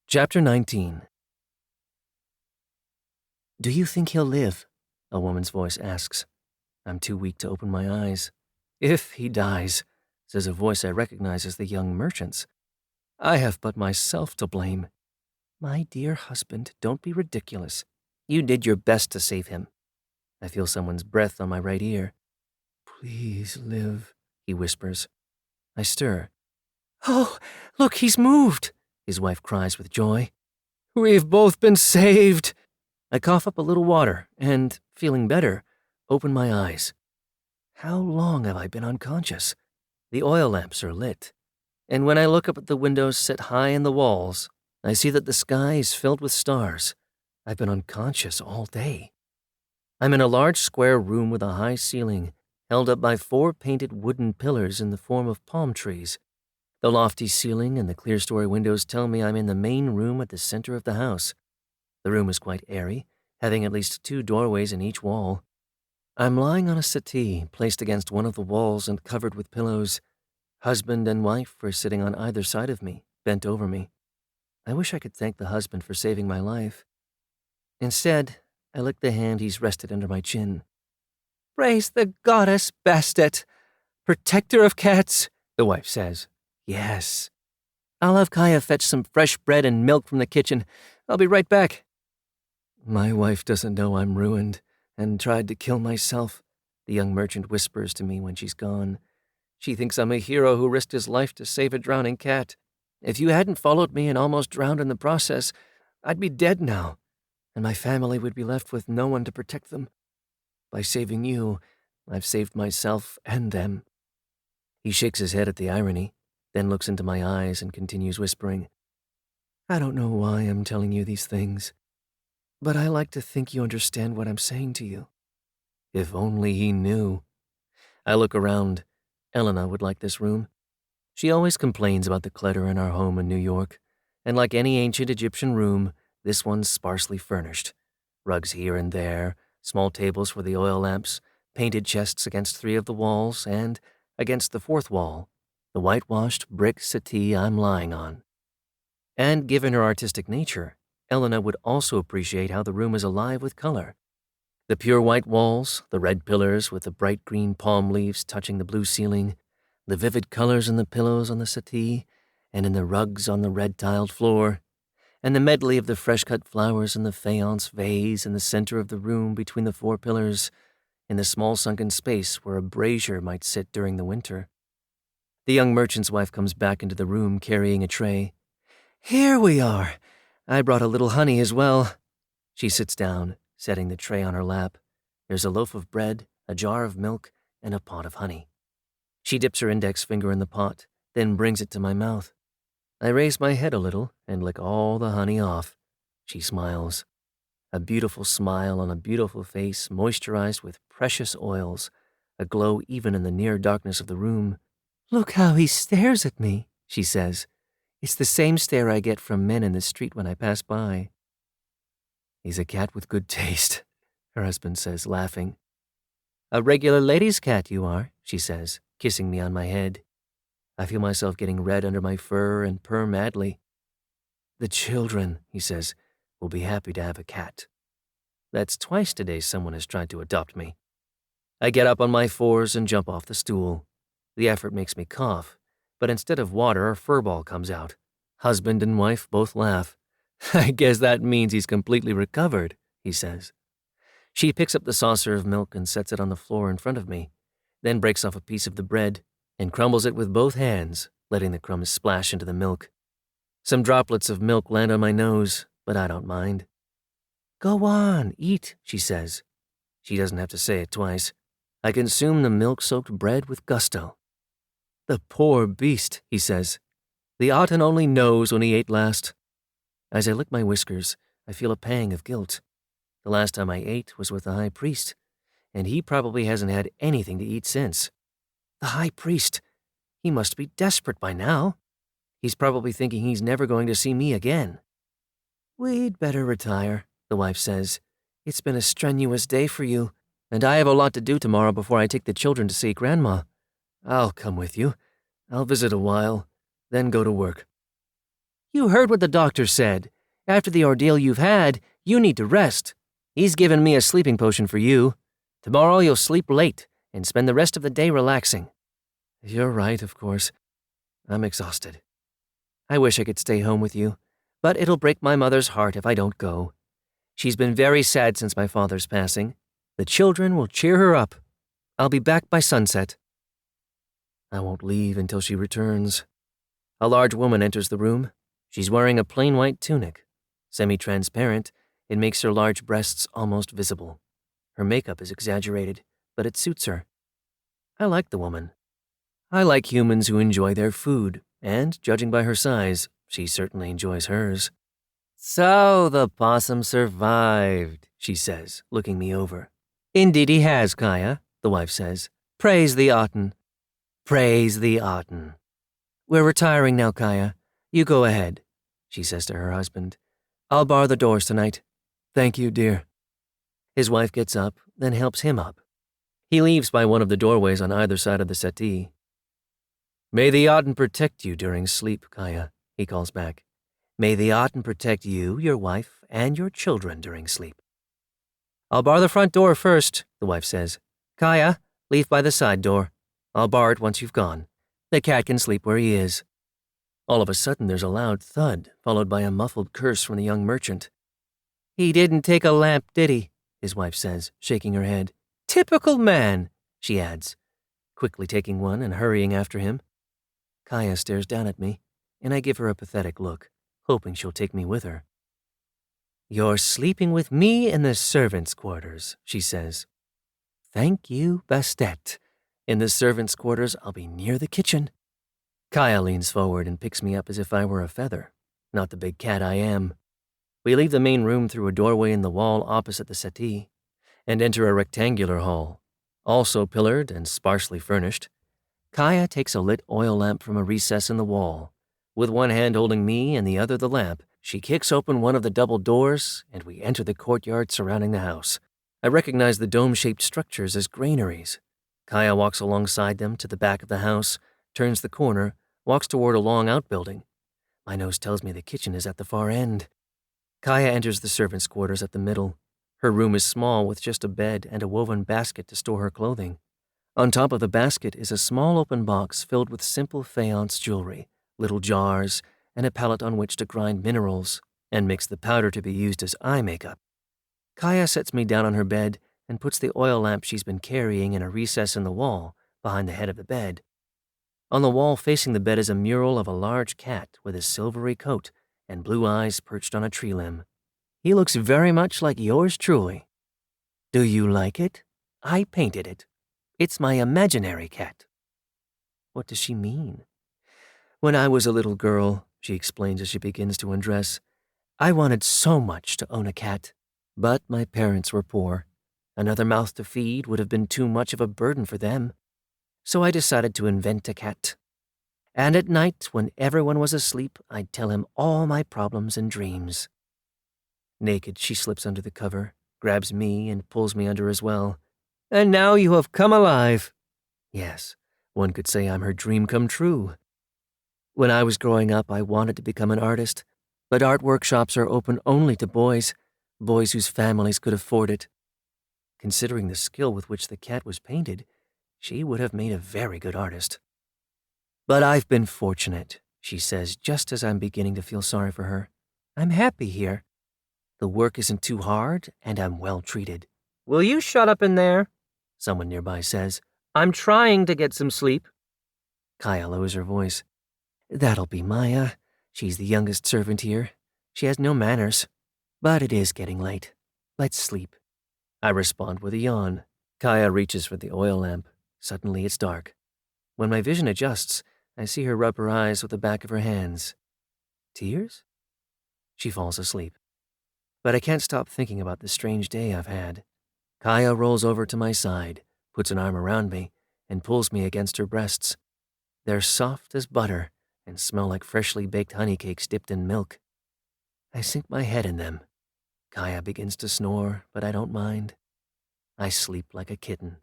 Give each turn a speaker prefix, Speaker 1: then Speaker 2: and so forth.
Speaker 1: Chapter 19. "Do you think he'll live?" a woman's voice asks. I'm too weak to open my eyes. "If he dies," says a voice I recognize as the young merchant's. "I have but myself to blame." "My dear husband, don't be ridiculous. You did your best to save him." I feel someone's breath on my right ear. "Please live," he whispers. I stir. "Oh, look, he's moved," his wife cries with joy. "We've both been saved." I cough up a little water and, feeling better, open my eyes. How long have I been unconscious? The oil lamps are lit, and when I look up at the windows set high in the walls, I see that the sky is filled with stars. I've been unconscious all day. I'm in a large square room with a high ceiling, held up by 4 painted wooden pillars in the form of palm trees. The lofty ceiling and the clear-story windows tell me I'm in the main room at the center of the house. The room is quite airy, having at least 2 doorways in each wall. I'm lying on a settee placed against one of the walls and covered with pillows. Husband and wife are sitting on either side of me, bent over me. I wish I could thank the husband for saving my life. Instead, I lick the hand he's rested under my chin. "Praise the goddess Bastet, protector of cats," the wife says. "Yes. I'll have Kaya fetch some fresh bread and milk from the kitchen. I'll be right back." "My wife doesn't know I'm ruined and tried to kill myself," the young merchant whispers to me when she's gone. "She thinks I'm a hero who risked his life to save a drowning cat. If you hadn't followed me and almost drowned in the process, I'd be dead now, and my family would be left with no one to protect them. By saving you, I've saved myself and them." He shakes his head at the irony, then looks into my eyes and continues whispering, "I don't know why I'm telling you these things, but I like to think you understand what I'm saying to you." If only he knew. I look around. Elena would like this room. She always complains about the clutter in our home in New York, and like any ancient Egyptian room, this one's sparsely furnished. Rugs here and there, small tables for the oil lamps, painted chests against 3 of the walls, and, against the 4th wall, the whitewashed brick settee I'm lying on. And given her artistic nature, Elena would also appreciate how the room is alive with color. The pure white walls, the red pillars with the bright green palm leaves touching the blue ceiling, the vivid colors in the pillows on the settee and in the rugs on the red-tiled floor, and the medley of the fresh-cut flowers in the faience vase in the center of the room between the 4 pillars, in the small sunken space where a brazier might sit during the winter. The young merchant's wife comes back into the room carrying a tray. "Here we are. I brought a little honey as well." She sits down, setting the tray on her lap. There's a loaf of bread, a jar of milk, and a pot of honey. She dips her index finger in the pot, then brings it to my mouth. I raise my head a little and lick all the honey off. She smiles. A beautiful smile on a beautiful face moisturized with precious oils, a glow even in the near darkness of the room. "Look how he stares at me," she says. "It's the same stare I get from men in the street when I pass by." "He's a cat with good taste," her husband says, laughing. "A regular lady's cat you are," she says, kissing me on my head. I feel myself getting red under my fur and purr madly. "The children," he says, "will be happy to have a cat." That's twice today someone has tried to adopt me. I get up on my 4s and jump off the stool. The effort makes me cough, but instead of water, a furball comes out. Husband and wife both laugh. "I guess that means he's completely recovered," he says. She picks up the saucer of milk and sets it on the floor in front of me, then breaks off a piece of the bread and crumbles it with both hands, letting the crumbs splash into the milk. Some droplets of milk land on my nose, but I don't mind. "Go on, eat," she says. She doesn't have to say it twice. I consume the milk-soaked bread with gusto. "The poor beast," he says. "The Aten only knows when he ate last." As I lick my whiskers, I feel a pang of guilt. The last time I ate was with the high priest, and he probably hasn't had anything to eat since. The high priest. He must be desperate by now. He's probably thinking he's never going to see me again. "We'd better retire," the wife says. "It's been a strenuous day for you, and I have a lot to do tomorrow before I take the children to see Grandma. I'll come with you. I'll visit a while, then go to work." You heard what the doctor said. After the ordeal you've had, you need to rest. He's given me a sleeping potion for you. Tomorrow you'll sleep late and spend the rest of the day relaxing. You're right, of course. I'm exhausted. I wish I could stay home with you, but it'll break my mother's heart if I don't go. She's been very sad since my father's passing. The children will cheer her up. I'll be back by sunset. I won't leave until she returns. A large woman enters the room. She's wearing a plain white tunic. Semi-transparent, it makes her large breasts almost visible. Her makeup is exaggerated, but it suits her. I like the woman. I like humans who enjoy their food, and, judging by her size, she certainly enjoys hers. So the possum survived, she says, looking me over. Indeed he has, Kaya, the wife says. Praise the Aten. Praise the Aten. We're retiring now, Kaya. You go ahead, she says to her husband. I'll bar the doors tonight. Thank you, dear. His wife gets up, then helps him up. He leaves by one of the doorways on either side of the settee. May the Aten protect you during sleep, Kaya, he calls back. May the Aten protect you, your wife, and your children during sleep. I'll bar the front door first, the wife says. Kaya, leave by the side door. I'll bar it once you've gone. The cat can sleep where he is. All of a sudden there's a loud thud, followed by a muffled curse from the young merchant. He didn't take a lamp, did he? His wife says, shaking her head. Typical man, she adds, quickly taking one and hurrying after him. Kaya stares down at me, and I give her a pathetic look, hoping she'll take me with her. You're sleeping with me in the servants' quarters, she says. Thank you, Bastet. In the servants' quarters, I'll be near the kitchen. Kaya leans forward and picks me up as if I were a feather, not the big cat I am. We leave the main room through a doorway in the wall opposite the settee, and enter a rectangular hall, also pillared and sparsely furnished. Kaya takes a lit oil lamp from a recess in the wall. With one hand holding me and the other the lamp, she kicks open one of the double doors, and we enter the courtyard surrounding the house. I recognize the dome-shaped structures as granaries. Kaya walks alongside them to the back of the house, turns the corner, walks toward a long outbuilding. My nose tells me the kitchen is at the far end. Kaya enters the servants' quarters at the middle. Her room is small with just a bed and a woven basket to store her clothing. On top of the basket is a small open box filled with simple faience jewelry, little jars, and a palette on which to grind minerals and mix the powder to be used as eye makeup. Kaya sets me down on her bed and puts the oil lamp she's been carrying in a recess in the wall behind the head of the bed. On the wall facing the bed is a mural of a large cat with a silvery coat and blue eyes perched on a tree limb. He looks very much like yours truly. Do you like it? I painted it. It's my imaginary cat. What does she mean? When I was a little girl, she explains as she begins to undress, I wanted so much to own a cat, but my parents were poor. Another mouth to feed would have been too much of a burden for them. So I decided to invent a cat. And at night, when everyone was asleep, I'd tell him all my problems and dreams. Naked, she slips under the cover, grabs me, and pulls me under as well. And now you have come alive. Yes, one could say I'm her dream come true. When I was growing up, I wanted to become an artist, but art workshops are open only to boys whose families could afford it. Considering the skill with which the cat was painted, she would have made a very good artist. But I've been fortunate, she says, just as I'm beginning to feel sorry for her. I'm happy here. The work isn't too hard, and I'm well treated. Will you shut up in there? Someone nearby says. I'm trying to get some sleep. Kaya lowers her voice. That'll be Maya. She's the youngest servant here. She has no manners. But it is getting late. Let's sleep. I respond with a yawn. Kaya reaches for the oil lamp. Suddenly it's dark. When my vision adjusts, I see her rub her eyes with the back of her hands. Tears? She falls asleep. But I can't stop thinking about the strange day I've had. Kaya rolls over to my side, puts an arm around me, and pulls me against her breasts. They're soft as butter and smell like freshly baked honey cakes dipped in milk. I sink my head in them. Kaya begins to snore, but I don't mind. I sleep like a kitten.